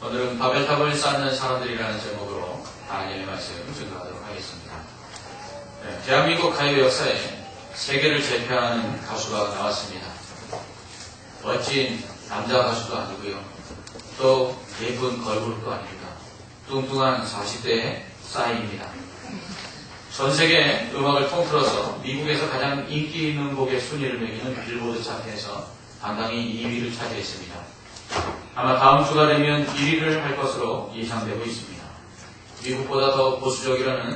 오늘은 바벨탑을 쌓는 사람들이라는 제목으로 하나님의 말씀 증거하도록 하겠습니다. 대한민국 가요 역사에 세계를 제패하는 가수가 나왔습니다. 멋진 남자 가수도 아니고요. 또 예쁜 걸그룹도 아닙니다. 뚱뚱한 40대의 싸이입니다. 전 세계 음악을 통틀어서 미국에서 가장 인기 있는 곡의 순위를 매기는 빌보드 차트에서 당당히 2위를 차지했습니다. 아마 다음 주가 되면 1위를 할 것으로 예상되고 있습니다. 미국보다 더 보수적이라는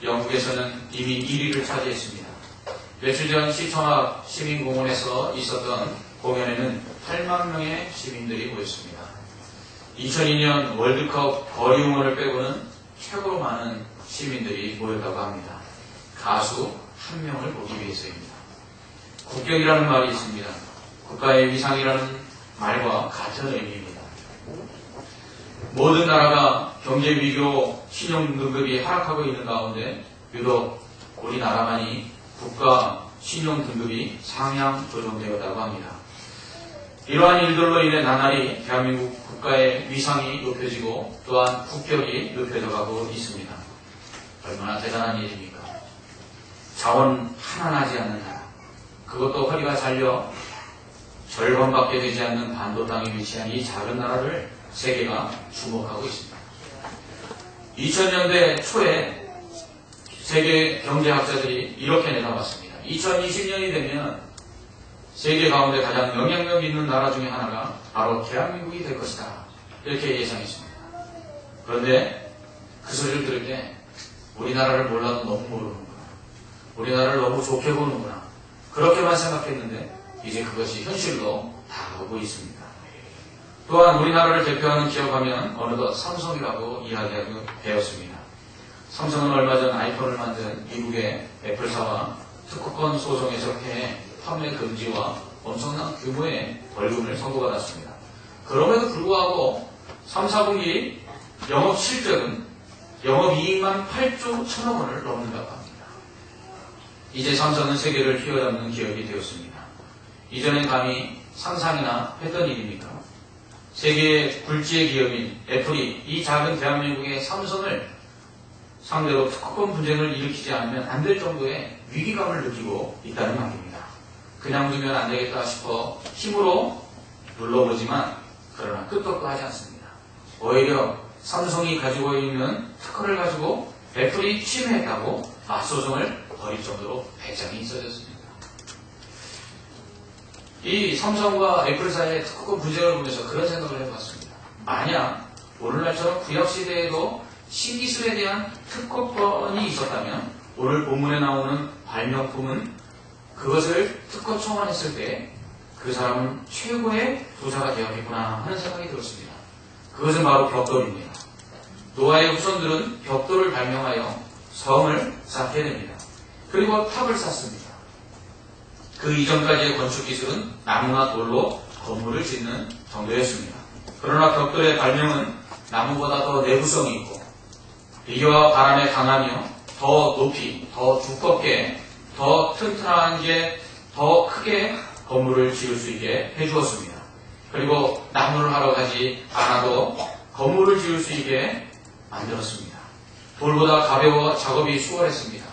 영국에서는 이미 1위를 차지했습니다. 며칠 전 시청학 시민공원에서 있었던 공연에는 8만 명의 시민들이 모였습니다. 2002년 월드컵 거리 응원을 빼고는 최고로 많은 시민들이 모였다고 합니다. 가수 한 명을 보기 위해서입니다. 국격이라는 말이 있습니다. 국가의 위상이라는 말과 같은 의미입니다. 모든 나라가 경제 위기로 신용 등급이 하락하고 있는 가운데 유독 우리나라만이 국가 신용 등급이 상향 조정되었다고 합니다. 이러한 일들로 인해 나날이 대한민국 국가의 위상이 높여지고 또한 국격이 높여져가고 있습니다. 얼마나 대단한 일입니까? 자원 하나 나지 않는 나라, 그것도 허리가 잘려 절반밖에 되지 않는 반도 땅에 위치한 이 작은 나라를 세계가 주목하고 있습니다. 2000년대 초에 세계 경제학자들이 이렇게 내다봤습니다. 2020년이 되면 세계 가운데 가장 영향력 있는 나라 중에 하나가 바로 대한민국이 될 것이다. 이렇게 예상했습니다. 그런데 그 소리를 들을 때 우리나라를 몰라도 너무 모르는구나. 우리나라를 너무 좋게 보는구나. 그렇게만 생각했는데 이제 그것이 현실로 다가오고 있습니다. 또한 우리나라를 대표하는 기업하면 어느덧 삼성이라고 이야기하게 되었습니다. 삼성은 얼마 전 아이폰을 만든 미국의 애플사와 특허권 소송에서 패해 판매 금지와 엄청난 규모의 벌금을 선고받았습니다. 그럼에도 불구하고 3, 4분기 영업실적은 영업이익만 8조 1천억 원을 넘는다고 합니다. 이제 삼성은 세계를 휘어잡는 기업이 되었습니다. 이전엔 감히 상상이나 했던 일입니까? 세계의 굴지의 기업인 애플이 이 작은 대한민국의 삼성을 상대로 특허권 분쟁을 일으키지 않으면 안 될 정도의 위기감을 느끼고 있다는 말입니다. 그냥 두면 안 되겠다 싶어 힘으로 눌러보지만 그러나 끄떡도 하지 않습니다. 오히려 삼성이 가지고 있는 특허를 가지고 애플이 침해했다고 맞소송을 벌일 정도로 배짱이 있어졌습니다. 이 삼성과 애플 사이의 특허권 분쟁을 보면서 그런 생각을 해봤습니다. 만약 오늘날처럼 구약시대에도 신기술에 대한 특허권이 있었다면 오늘 본문에 나오는 발명품은 그것을 특허 청원했을 때 그 사람은 최고의 부자가 되었겠구나 하는 생각이 들었습니다. 그것은 바로 벽돌입니다. 노아의 후손들은 벽돌을 발명하여 성을 쌓게 됩니다. 그리고 탑을 쌓습니다. 그 이전까지의 건축 기술은 나무나 돌로 건물을 짓는 정도였습니다. 그러나 벽돌의 발명은 나무보다 더 내구성이 있고 비교와 바람에 강하며 더 높이, 더 두껍게, 더 튼튼한 게 더 크게 건물을 지을 수 있게 해주었습니다. 그리고 나무를 하러 가지 않아도 건물을 지을 수 있게 만들었습니다. 돌보다 가벼워 작업이 수월했습니다.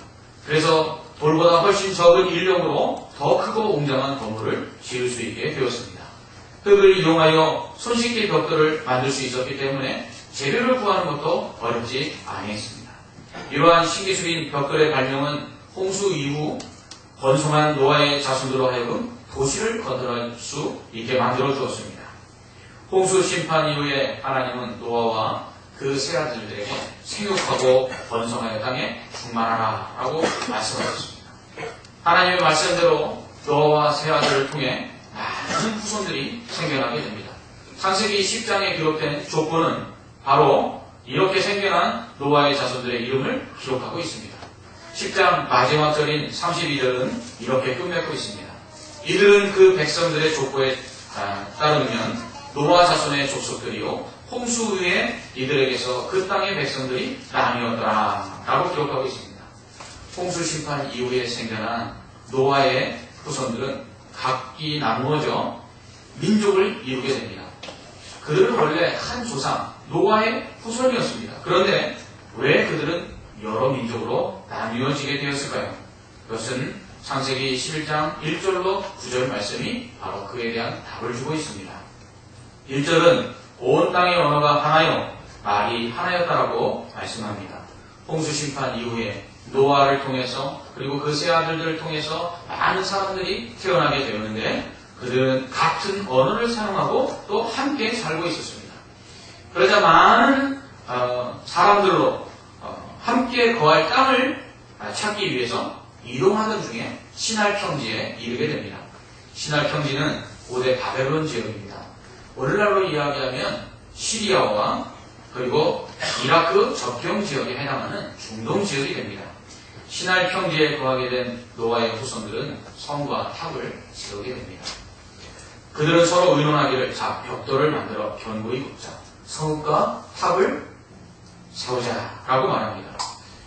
그래서 돌보다 훨씬 적은 인력으로 더 크고 웅장한 건물을 지을 수 있게 되었습니다. 흙을 이용하여 손쉽게 벽돌을 만들 수 있었기 때문에 재료를 구하는 것도 어렵지 아니했습니다. 이러한 신기술인 벽돌의 발명은 홍수 이후 번성한 노아의 자손들로 하여금 도시를 건설할 수 있게 만들어 주었습니다. 홍수 심판 이후에 하나님은 노아와 그 세 아들들에게 생육하고 번성하여 땅에 충만하라 라고 말씀하셨습니다. 하나님의 말씀대로 노아와 세 아들을 통해 많은 후손들이 생겨나게 됩니다. 창세기 10장에 기록된 족보는 바로 이렇게 생겨난 노아의 자손들의 이름을 기록하고 있습니다. 10장 마지막 절인 32절은 이렇게 끝맺고 있습니다. 이들은 그 백성들의 족보에 따르면 노아 자손의 족속들이요 홍수 후에 이들에게서 그 땅의 백성들이 나뉘었더라 라고 기록하고 있습니다. 홍수 심판 이후에 생겨난 노아의 후손들은 각기 나누어져 민족을 이루게 됩니다. 그들은 원래 한 조상, 노아의 후손이었습니다. 그런데 왜 그들은 여러 민족으로 나뉘어지게 되었을까요? 그것은 창세기 11장 1절로 9절 말씀이 바로 그에 대한 답을 주고 있습니다. 1절은 온 땅의 언어가 하나요, 말이 하나였다라고 말씀합니다. 홍수 심판 이후에 노아를 통해서 그리고 그 세 아들들을 통해서 많은 사람들이 태어나게 되었는데 그들은 같은 언어를 사용하고 또 함께 살고 있었습니다. 그러자 많은 사람들로 함께 거할 땅을 찾기 위해서 이동하던 중에 시날 평지에 이르게 됩니다. 시날 평지는 고대 바벨론 지역입니다. 오늘날로 이야기하면 시리아와 그리고 이라크 접경 지역에 해당하는 중동 지역이 됩니다. 시날 평지에 거하게 된 노아의 후손들은 성과 탑을 세우게 됩니다. 그들은 서로 의논하기를 자, 벽돌을 만들어 견고히 굽자. 성읍과 탑을 세우자라고 말합니다.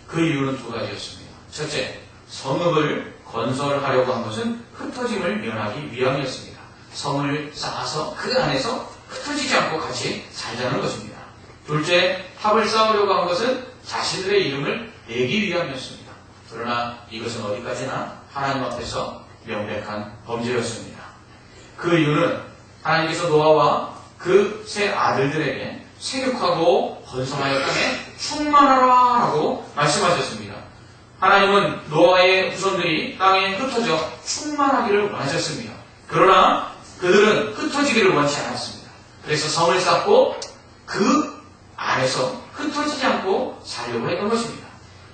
그 이유는 두 가지였습니다. 첫째, 성읍을 건설하려고 한 것은 흩어짐을 면하기 위함이었습니다. 성을 쌓아서 그 안에서 흩어지지 않고 같이 살자는 것입니다. 둘째, 탑을 쌓으려고 한 것은 자신들의 이름을 내기 위함이었습니다. 그러나 이것은 어디까지나 하나님 앞에서 명백한 범죄였습니다. 그 이유는 하나님께서 노아와 그 세 아들들에게 생육하고 번성하여 땅에 충만하라 라고 말씀하셨습니다. 하나님은 노아의 후손들이 땅에 흩어져 충만하기를 원하셨습니다. 그러나 그들은 흩어지기를 원치 않았습니다. 그래서 성을 쌓고 그 안에서 흩어지지 않고 살려고 했던 것입니다.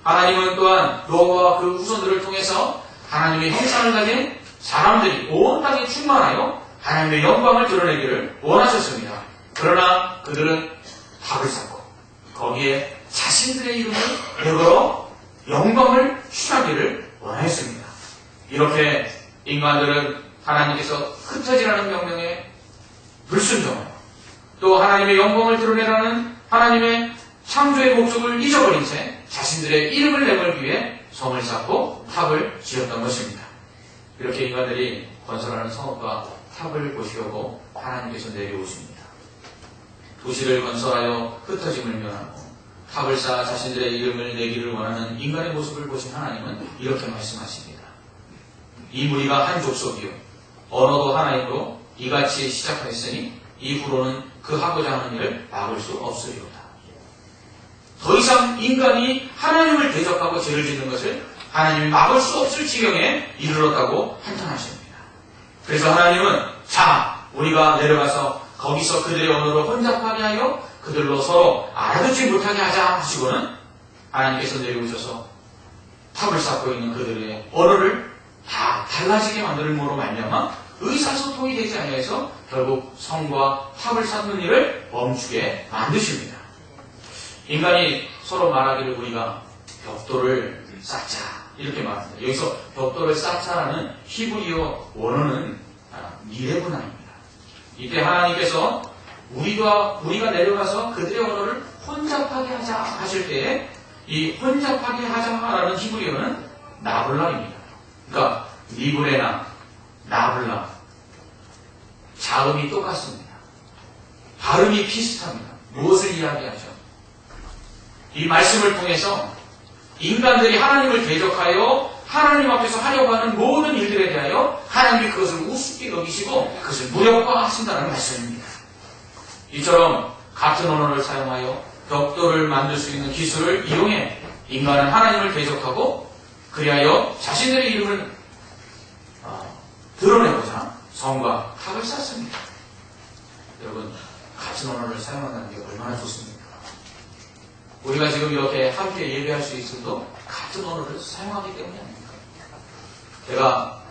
하나님은 또한 노아와 그 후손들을 통해서 하나님의 형상을 가진 사람들이 온 땅에 충만하여 하나님의 영광을 드러내기를 원하셨습니다. 그러나 그들은 탑을 쌓고 거기에 자신들의 이름을 내걸어 영광을 취하기를 원하였습니다. 이렇게 인간들은 하나님께서 흩어지라는 명령에 불순종하여 또 하나님의 영광을 드러내라는 하나님의 창조의 목적을 잊어버린 채 자신들의 이름을 내걸기 위해 성을 쌓고 탑을 지었던 것입니다. 이렇게 인간들이 건설하는 성읍과 탑을 보시려고 하나님께서 내려오십니다. 도시를 건설하여 흩어짐을 면하고 탑을 쌓아 자신들의 이름을 내기를 원하는 인간의 모습을 보신 하나님은 이렇게 말씀하십니다. 이 무리가 한 족속이요 언어도 하나이므로 이같이 시작하였으니 이후로는 그 하고자 하는 일을 막을 수 없으리로다. 더 이상 인간이 하나님을 대적하고 죄를 짓는 것을 하나님이 막을 수 없을 지경에 이르렀다고 한탄하십니다. 그래서 하나님은 자, 우리가 내려가서 거기서 그들의 언어를 혼잡하게 하여 그들로 서로 알아듣지 못하게 하자 하시고는 하나님께서 내려오셔서 탑을 쌓고 있는 그들의 언어를 다 달라지게 만들므로 말미암아 의사소통이 되지 아니하여서 결국 성과 탑을 쌓는 일을 멈추게 만드십니다. 인간이 서로 말하기를 우리가 벽돌을 쌓자 이렇게 말합니다. 여기서 벽돌을 쌓자라는 히브리어 원어는 미레분화입니다. 이때 하나님께서 우리가 내려가서 그들의 언어를 혼잡하게 하자 하실 때에 이 혼잡하게 하자라는 히브리어는 나블라입니다. 그러니까 니브레나 나블라 자음이 똑같습니다. 발음이 비슷합니다. 무엇을 이야기하죠? 이 말씀을 통해서 인간들이 하나님을 대적하여 하나님 앞에서 하려고 하는 모든 일들에 대하여 하나님이 그것을 우습게 여기시고 그것을 무력화하신다는 말씀입니다. 이처럼 같은 언어를 사용하여 벽돌을 만들 수 있는 기술을 이용해 인간은 하나님을 대적하고 그리하여 자신들의 이름을 드러내고자 성과 탑을 쌓습니다. 여러분, 같은 언어를 사용한다는 게 얼마나 좋습니까? 우리가 지금 이렇게 함께 예배할 수 있음도 같은 언어를 사용하기 때문이 아닙니까? 제가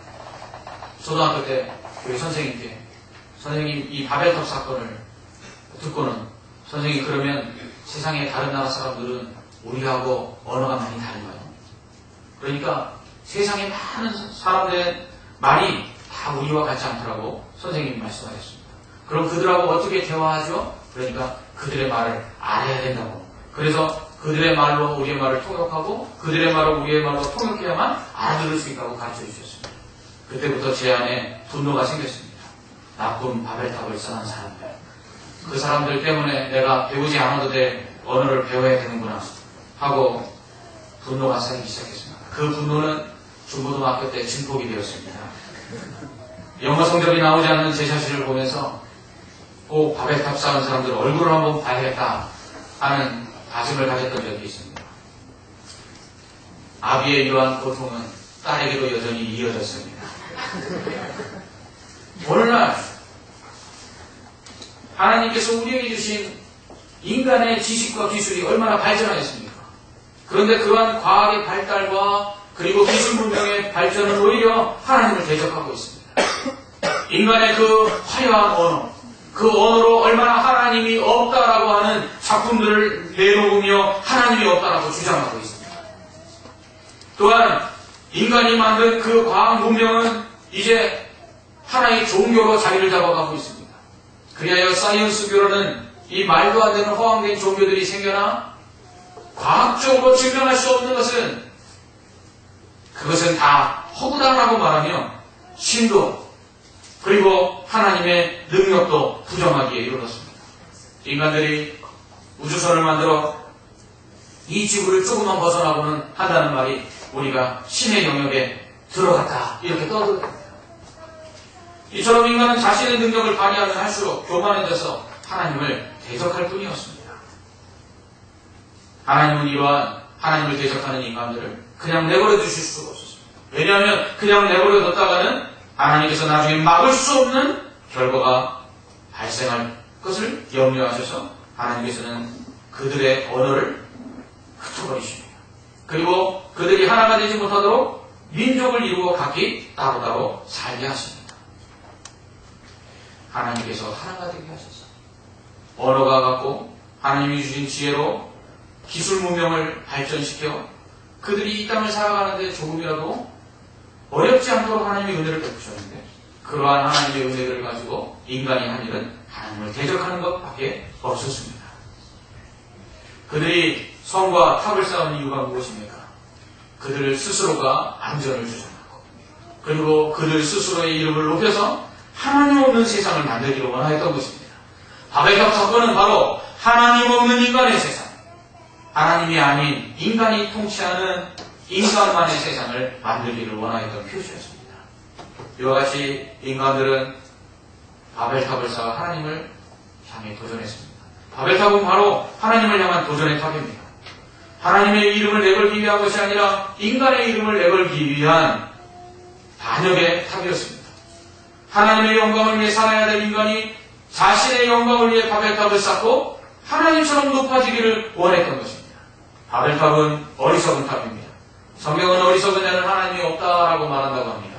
초등학교 때 교회 선생님께 선생님 이 바벨탑 사건을 듣고는 선생님 그러면 세상의 다른 나라 사람들은 우리하고 언어가 많이 다른가요? 그러니까 세상에 많은 사람들의 말이 다 우리와 같지 않더라고 선생님이 말씀하셨습니다. 그럼 그들하고 어떻게 대화하죠? 그러니까 그들의 말을 알아야 된다고. 그래서 그들의 말로 우리의 말을 통역하고 그들의 말로 우리의 말로 통역해야만 알아들을 수 있다고 가르쳐 주셨습니다. 그때부터 제 안에 분노가 생겼습니다. 나쁜 바벨탑을 쌓은 사람들. 그 사람들 때문에 내가 배우지 않아도 될 언어를 배워야 되는구나 하고 분노가 쌓이기 시작했습니다. 그 분노는 중고등학교 때 증폭이 되었습니다. 영어 성적이 나오지 않는 제 자신을 보면서 꼭 바벨탑 쌓은 사람들 얼굴을 한번 봐야겠다 하는 다짐을 가졌던 적이 있습니다. 아비의 이러한 고통은 딸에게도 여전히 이어졌습니다. 오늘날 하나님께서 우리에게 주신 인간의 지식과 기술이 얼마나 발전하였습니까? 그런데 그러한 과학의 발달과 그리고 기술 문명의 발전은 오히려 하나님을 대적하고 있습니다. 인간의 그 화려한 언어, 그 언어로 얼마나 하나님이 없다라고 하는 작품들을 내놓으며 하나님이 없다라고 주장하고 있습니다. 또한 인간이 만든 그 과학 문명은 이제 하나의 종교로 자리를 잡아가고 있습니다. 그리하여 사이언스교로는 이 말도 안 되는 허황된 종교들이 생겨나 과학적으로 증명할 수 없는 그것은 다 허구다라고 말하며 신도 그리고 하나님의 능력도 부정하기에 이르렀습니다. 인간들이 우주선을 만들어 이 지구를 조금만 벗어나고는 한다는 말이 우리가 신의 영역에 들어갔다 이렇게 떠들어요. 이처럼 인간은 자신의 능력을 발휘하면 할수록 교만해져서 하나님을 대적할 뿐이었습니다. 하나님은 이러한 하나님을 대적하는 인간들을 그냥 내버려 두실 수가 없었습니다. 왜냐하면 그냥 내버려 뒀다가는 하나님께서 나중에 막을 수 없는 결과가 발생할 것을 염려하셔서 하나님께서는 그들의 언어를 흩어버리십니다. 그리고 그들이 하나가 되지 못하도록 민족을 이루어 각기 따로따로 살게 하십니다. 하나님께서 하나가 되게 하셔서 언어가 갖고 하나님이 주신 지혜로 기술 문명을 발전시켜 그들이 이 땅을 살아가는데 조금이라도 어렵지 않도록 하나님의 은혜를 베푸셨는데 그러한 하나님의 은혜를 가지고 인간이 한 일은 하나님을 대적하는 것밖에 없었습니다. 그들이 성과 탑을 쌓은 이유가 무엇입니까? 그들 스스로가 안전을 주장하고 그리고 그들 스스로의 이름을 높여서 하나님 없는 세상을 만들기를 원하였던 것입니다. 바벨탑 사건은 바로 하나님 없는 인간의 세상, 하나님이 아닌 인간이 통치하는 인간만의 세상을 만들기를 원하였던 표시였습니다. 이와 같이 인간들은 바벨탑을 쌓아 하나님을 향해 도전했습니다. 바벨탑은 바로 하나님을 향한 도전의 탑입니다. 하나님의 이름을 내걸기 위한 것이 아니라 인간의 이름을 내걸기 위한 반역의 탑이었습니다. 하나님의 영광을 위해 살아야 될 인간이 자신의 영광을 위해 바벨탑을 쌓고 하나님처럼 높아지기를 원했던 것입니다. 바벨탑은 어리석은 탑입니다. 성경은 어리석은 자는 하나님이 없다라고 말한다고 합니다.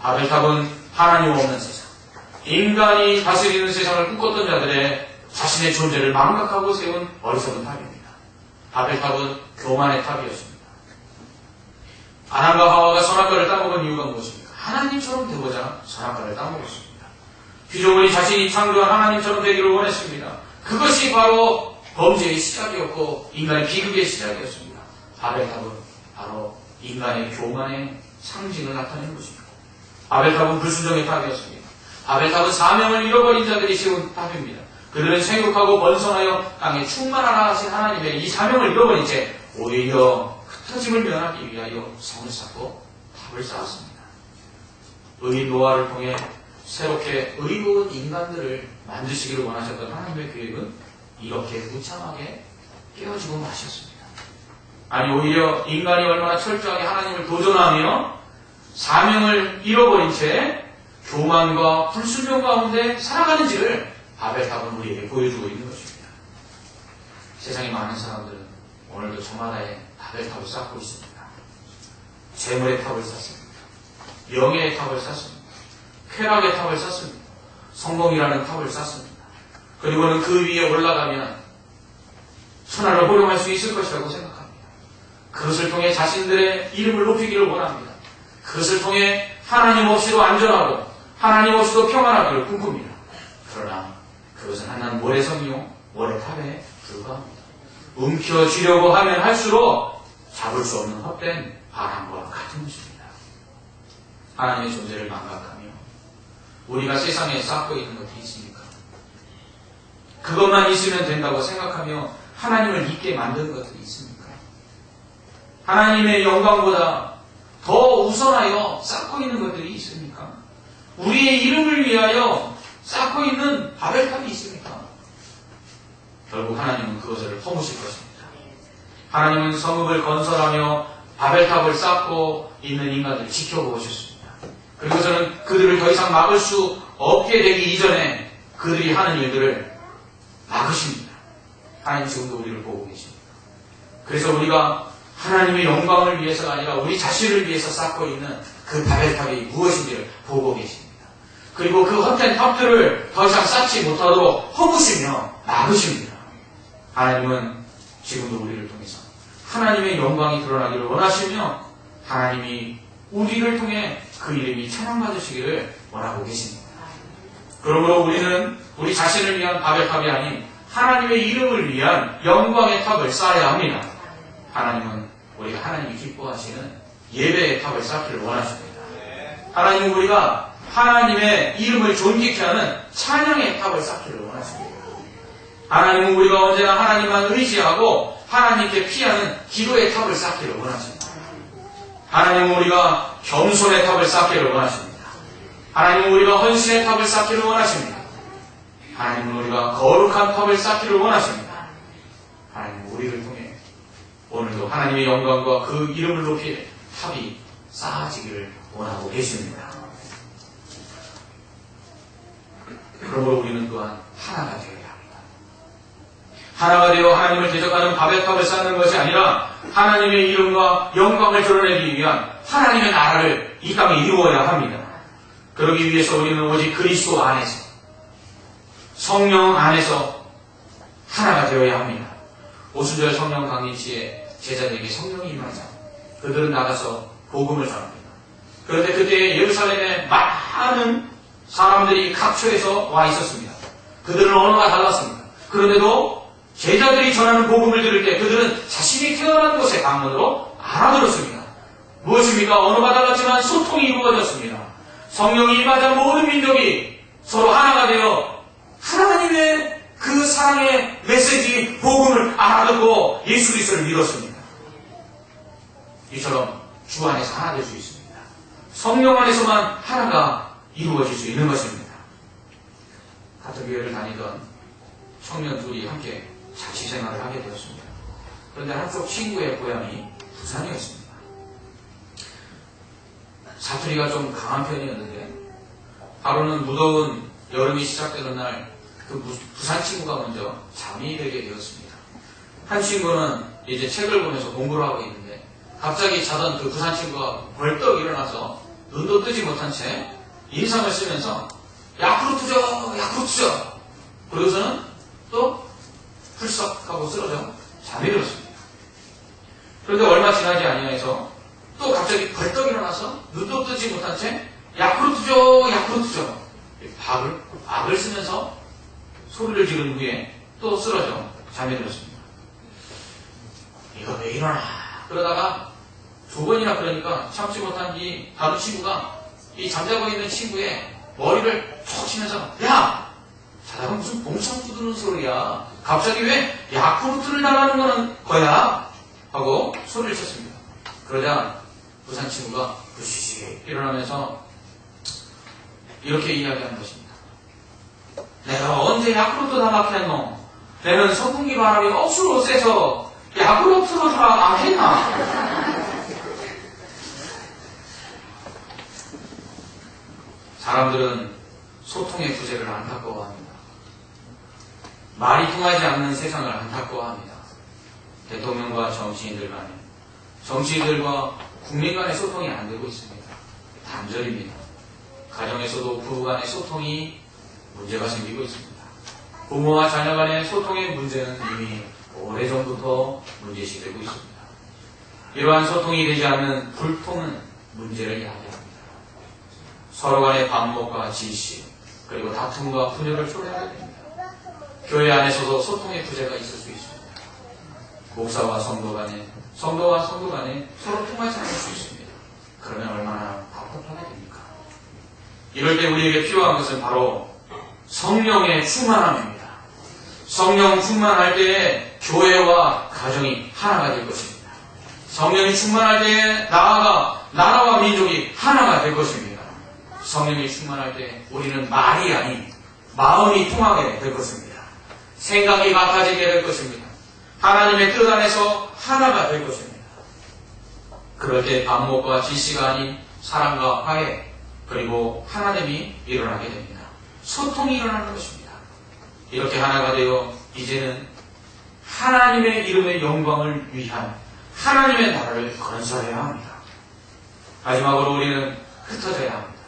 바벨탑은 하나님 없는 세상, 인간이 다스리는 세상을 꿈꿨던 자들의 자신의 존재를 망각하고 세운 어리석은 탑입니다. 바벨탑은 교만의 탑이었습니다. 아담과 하와가 선악과를 따먹은 이유가 무엇입니까? 하나님처럼 되고자 선악과를 따먹었습니다. 피조물이 자신이 창조한 하나님처럼 되기를 원했습니다. 그것이 바로 범죄의 시작이었고 인간의 비극의 시작이었습니다. 바벨탑은 바로 인간의 교만의 상징을 나타내는 것입니다. 바벨탑은 불순종의 탑이었습니다. 바벨탑은 사명을 잃어버린 자들이 세운 탑입니다. 그들은 생육하고 번성하여 땅에 충만하라 하신 하나님의 이 사명을 잃어버린 채 오히려 흩어짐을 면하기 위하여 성을 쌓고 탑을 쌓았습니다. 의인 노아를 통해 새롭게 의로운 인간들을 만드시기를 원하셨던 하나님의 계획은 이렇게 무참하게 깨어지고 마셨습니다. 아니 오히려 인간이 얼마나 철저하게 하나님을 도전하며 사명을 잃어버린 채 교만과 불순종 가운데 살아가는지를 바벨탑은 우리에게 보여주고 있는 것입니다. 세상에 많은 사람들은 오늘도 저마다의 바벨탑을 쌓고 있습니다. 재물의 탑을 쌓습니다. 명예의 탑을 쌓습니다. 쾌락의 탑을 쌓습니다. 성공이라는 탑을 쌓습니다. 그리고는 그 위에 올라가면 천하를 호령할 수 있을 것이라고 생각합니다. 그것을 통해 자신들의 이름을 높이기를 원합니다. 그것을 통해 하나님 없이도 안전하고 하나님 없이도 평안하기를 꿈꿉니다. 그러나 그것은 하나는 모래성이요 모래탑에 불과합니다. 움켜쥐려고 하면 할수록 잡을 수 없는 헛된 바람과 같은 것입니다. 하나님의 존재를 망각하며 우리가 세상에 쌓고 있는 것이 있습니까? 그것만 있으면 된다고 생각하며 하나님을 잊게 만든 것들이 있습니까? 하나님의 영광보다 더 우선하여 쌓고 있는 것들이 있습니까? 우리의 이름을 위하여 쌓고 있는 바벨탑이 있습니까? 결국 하나님은 그것을 허무실 것입니다. 하나님은 성읍을 건설하며 바벨탑을 쌓고 있는 인간들을 지켜보셨습니다. 그리고 저는 그들을 더 이상 막을 수 없게 되기 이전에 그들이 하는 일들을 막으십니다. 하나님 지금도 우리를 보고 계십니다. 그래서 우리가 하나님의 영광을 위해서가 아니라 우리 자신을 위해서 쌓고 있는 그 바벨탑이 무엇인지를 보고 계십니다. 그리고 그 헛된 탑들을 더 이상 쌓지 못하도록 허무시며 막으십니다. 하나님은 지금도 우리를 통해서 하나님의 영광이 드러나기를 원하시며 하나님이 우리를 통해 그 이름이 찬양받으시기를 원하고 계십니다. 그러므로 우리는 우리 자신을 위한 바벨탑이 아닌 하나님의 이름을 위한 영광의 탑을 쌓아야 합니다. 하나님은 우리가 하나님이 기뻐하시는 예배의 탑을 쌓기를 원하십니다. 하나님은 우리가 하나님의 이름을 존귀케 하는 찬양의 탑을 쌓기를 원하십니다. 하나님은 우리가 언제나 하나님만 의지하고 하나님께 피하는 기도의 탑을 쌓기를 원하십니다. 하나님은 우리가 겸손의 탑을 쌓기를 원하십니다. 하나님은 우리가 헌신의 탑을 쌓기를 원하십니다. 하나님은 우리가 거룩한 탑을 쌓기를 원하십니다. 하나님은 우리를 통해 오늘도 하나님의 영광과 그 이름을 높일 탑이 쌓아지기를 원하고 계십니다. 그러므로 우리는 또한 하나가 되어야 합니다. 하나가 되어 하나님을 대적하는 바벨탑을 쌓는 것이 아니라 하나님의 이름과 영광을 드러내기 위한 하나님의 나라를 이 땅에 이루어야 합니다. 그러기 위해서 우리는 오직 그리스도 안에서 성령 안에서 하나가 되어야 합니다. 오순절 성령 강림 시에 제자들에게 성령이 임하자 그들은 나가서 복음을 전합니다. 그런데 그때 예루살렘에 많은 사람들이 각처에서 와 있었습니다. 그들은 언어가 달랐습니다. 그런데도 제자들이 전하는 복음을 들을 때 그들은 자신이 태어난 곳의 방언으로 알아들었습니다. 무엇입니까? 언어가 달랐지만 소통이 이루어졌습니다. 성령이 임하자 모든 민족이 서로 하나가 되어 하나님의 그 사랑의 메시지, 복음을 알아듣고 예수 그리스도를 믿었습니다. 이처럼 주 안에서 하나 될 수 있습니다. 성령 안에서만 하나가 이루어질 수 있는 것입니다. 같은 교회를 다니던 청년 둘이 함께 자취생활을 하게 되었습니다. 그런데 한쪽 친구의 고향이 부산이었습니다. 사투리가 좀 강한 편이었는데 하루는 무더운 여름이 시작되는 날 그 부산 친구가 먼저 잠이 들게 되었습니다. 한 친구는 이제 책을 보면서 공부를 하고 있는데 갑자기 자던 그 부산 친구가 벌떡 일어나서 눈도 뜨지 못한 채 인상을 쓰면서 야쿠르트죠 야쿠르트죠 그러고서는 또 풀썩 하고 쓰러져 잠이 들었습니다. 그런데 얼마 지나지 아니하여서 또 갑자기 벌떡 일어나서 눈도 뜨지 못한 채 야쿠르트죠 야쿠르트죠 악을 쓰면서 소리를 지른 후에 또 쓰러져 잠이 들었습니다. 이거 왜 이러나 그러다가 두 번이나 그러니까 참지 못한 이 다른 친구가 이 잠자고 있는 친구의 머리를 툭 치면서 야! 자다가 무슨 봉창 두드는 소리야. 갑자기 왜 야쿠르트를 나가는 거야? 하고 소리를 쳤습니다. 그러자 부산 친구가 부시시 일어나면서 이렇게 이야기하는 것입니다. 내가 언제 야쿠르트 다 막혔노? 내는 선풍기 바람이 억수로 세서 야쿠르트로 다 안 했나? 사람들은 소통의 부재를 안타까워합니다. 말이 통하지 않는 세상을 안타까워합니다. 대통령과 정치인들 간에, 정치인들과 국민 간의 소통이 안 되고 있습니다. 단절입니다. 가정에서도 부부 간의 소통이 문제가 생기고 있습니다. 부모와 자녀 간의 소통의 문제는 이미 오래전부터 문제시되고 있습니다. 이러한 소통이 되지 않는 불통은 문제를 야기합니다. 서로 간의 반목과 질시, 그리고 다툼과 분열을 초래하게 됩니다. 교회 안에서도 소통의 부재가 있을 수 있습니다. 목사와 성도 간에, 성도와 성도 간에 서로 통하지 않을 수 있습니다. 그러면 얼마나 답답하게 됩니까? 이럴 때 우리에게 필요한 것은 바로 성령의 충만함입니다. 성령 충만할 때에 교회와 가정이 하나가 될 것입니다. 성령이 충만할 때에 나라와 민족이 하나가 될 것입니다. 성령이 충만할 때 우리는 말이 아닌 마음이 통하게 될 것입니다. 생각이 같아지게 될 것입니다. 하나님의 뜻 안에서 하나가 될 것입니다. 그럴 때 반목과 지시가 아닌 사랑과 화해 그리고 하나됨이 일어나게 됩니다. 소통이 일어나는 것입니다. 이렇게 하나가 되어 이제는 하나님의 이름의 영광을 위한 하나님의 나라를 건설해야 합니다. 마지막으로 우리는 흩어져야 합니다.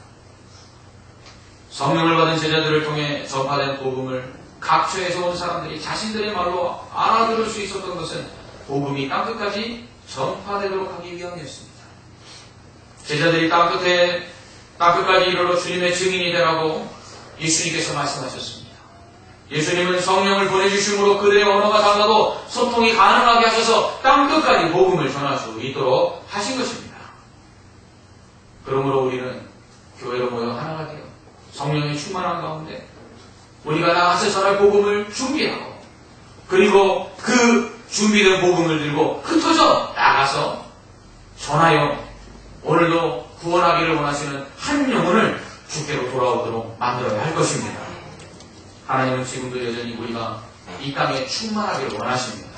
성령을 받은 제자들을 통해 전파된 복음을 각처에서 온 사람들이 자신들의 말로 알아들을 수 있었던 것은 복음이 땅끝까지 전파되도록 하기 위함이었습니다. 제자들이 땅끝까지 이르러 주님의 증인이 되라고 예수님께서 말씀하셨습니다. 예수님은 성령을 보내주심으로 그들의 언어가 달라도 소통이 가능하게 하셔서 땅끝까지 복음을 전할 수 있도록 하신 것입니다. 그러므로 우리는 교회로 모여 하나가 되어 성령의 충만한 가운데 우리가 나가서 전할 복음을 준비하고 그리고 그 준비된 복음을 들고 흩어져 나가서 전하여 오늘도 구원하기를 원하시는 한 영혼을 주께로 돌아오도록 만들어야 할 것입니다. 하나님은 지금도 여전히 우리가 이 땅에 충만하기를 원하십니다.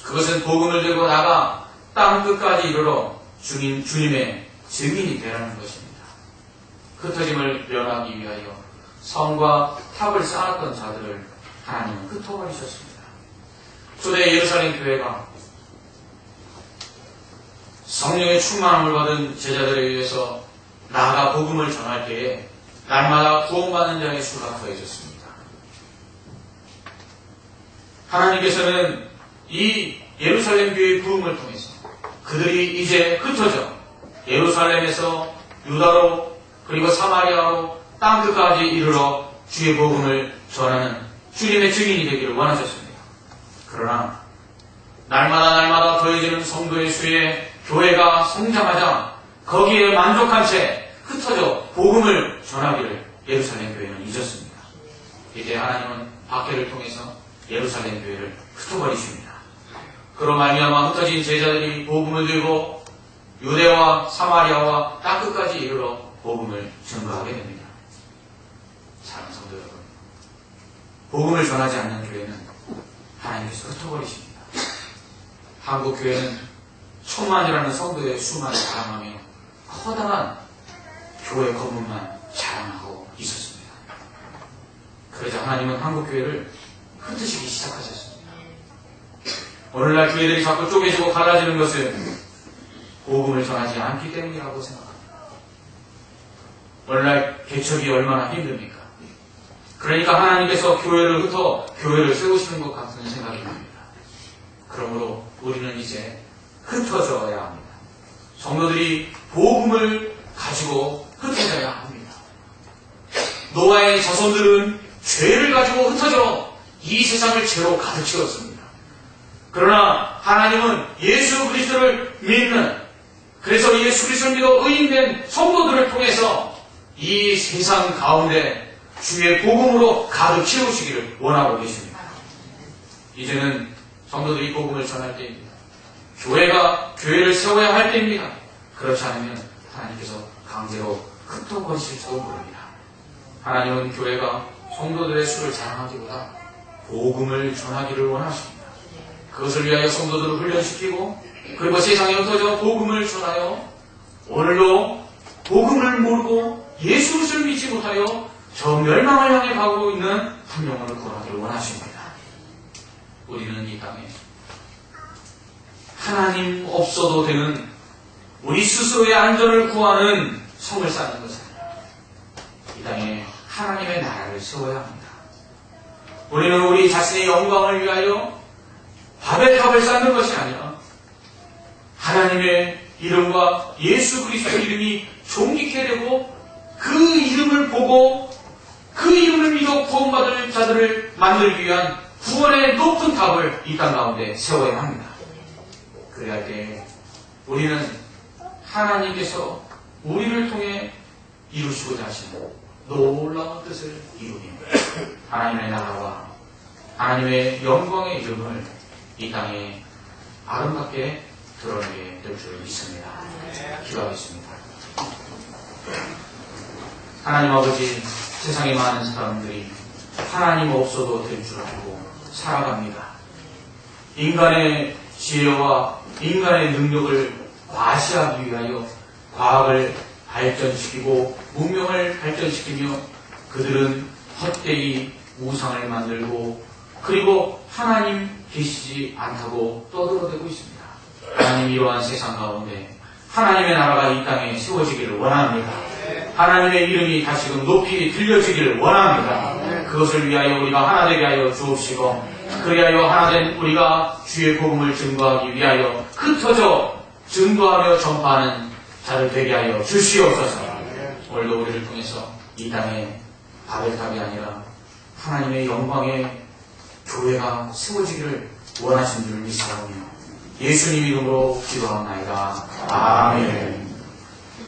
그것은 복음을 들고 나가 땅 끝까지 이르러 주님의 증인이 되라는 것입니다. 흩어짐을 면하기 위하여 성과 탑을 쌓았던 자들을 하나님은 흩어버리셨습니다. 초대 예루살렘 교회가 성령의 충만함을 받은 제자들에 의해서 나아가 복음을 전할 때에 날마다 구원받는 자의 수가 더해졌습니다. 하나님께서는 이 예루살렘 교회의 부흥을 통해서 그들이 이제 흩어져 예루살렘에서 유다로 그리고 사마리아로 땅끝까지 이르러 주의 복음을 전하는 주님의 증인이 되기를 원하셨습니다. 그러나 날마다 더해지는 성도의 수에 교회가 성장하자 거기에 만족한 채 흩어져 복음을 전하기를 예루살렘 교회는 잊었습니다. 이제 하나님은 박해를 통해서 예루살렘 교회를 흩어버리십니다. 그로 말미암아 흩어진 제자들이 복음을 들고 유대와 사마리아와 땅끝까지 이르러 복음을 증거하게 됩니다. 사랑하는 성도 여러분, 복음을 전하지 않는 교회는 하나님께서 흩어버리십니다. 한국 교회는 천만이라는 성도의 수만을 자랑하며 커다란 교회 건물만 자랑하고 있었습니다. 그러자 하나님은 한국 교회를 흩으시기 시작하셨습니다. 오늘날 교회들이 자꾸 쪼개지고 갈라지는 것은 복음을 전하지 않기 때문이라고 생각합니다. 오늘날 개척이 얼마나 힘듭니까? 그러니까 하나님께서 교회를 세우시는 것 같은 생각이 납니다. 그러므로 우리는 이제 흩어져야 합니다. 성도들이 복음을 가지고 흩어져야 합니다. 노아의 자손들은 죄를 가지고 흩어져 이 세상을 죄로 가득 채웠습니다. 그러나 하나님은 예수 그리스도를 믿는, 그래서 예수 그리스도를 믿어 의인된 성도들을 통해서 이 세상 가운데 주의 복음으로 가득 채우시기를 원하고 계십니다. 이제는 성도들이 복음을 전할 때입니다. 교회가 교회를 세워야 할 때입니다. 그렇지 않으면 하나님께서 강제로 흩어버리실지도 모릅니다. 하나님은 교회가 성도들의 수를 자랑하기보다 복음을 전하기를 원하십니다. 그것을 위하여 성도들을 훈련시키고 그리고 세상에 흩어져 복음을 전하여 오늘도 복음을 모르고 예수 그리스도를 믿지 못하여 저 멸망을 향해 가고 있는 한 영혼을 구원하기를 원하십니다. 우리는 이 땅에 하나님 없어도 되는 우리 스스로의 안전을 구하는 성을 쌓는 것은 이 땅에 하나님의 나라를 세워야 합니다. 우리는 우리 자신의 영광을 위하여 바벨탑을 쌓는 것이 아니라 하나님의 이름과 예수 그리스도의 이름이 존귀케 되고 그 이름을 보고 그 이름을 믿어 구원받을 자들을 만들기 위한 구원의 높은 탑을 이 땅 가운데 세워야 합니다. 그래야 할 때 우리는 하나님께서 우리를 통해 이루시고자 하시는 놀라운 뜻을 이루니 하나님의 나라와 하나님의 영광의 이름을 이 땅에 아름답게 드러내게 될 줄 믿습니다. 기도하겠습니다. 하나님 아버지, 세상에 많은 사람들이 하나님 없어도 될 줄 알고 살아갑니다. 인간의 지혜와 인간의 능력을 과시하기 위하여 과학을 발전시키고 문명을 발전시키며 그들은 헛되이 우상을 만들고 그리고 하나님 계시지 않다고 떠들어대고 있습니다. 하나님, 이러한 세상 가운데 하나님의 나라가 이 땅에 세워지기를 원합니다. 하나님의 이름이 다시금 높이 들려지기를 원합니다. 그것을 위하여 우리가 하나 되게 하여 주옵시고, 그리하여 하나된 우리가 주의 복음을 증거하기 위하여 흩어져 증거하며 전파하는 자를 되게 하여 주시옵소서. 오늘도 우리를 통해서 이 땅에 바벨탑이 아니라 하나님의 영광의 교회가 세워지기를 원하신 줄 믿사오며 예수님 이름으로 기도합나이다. 아멘.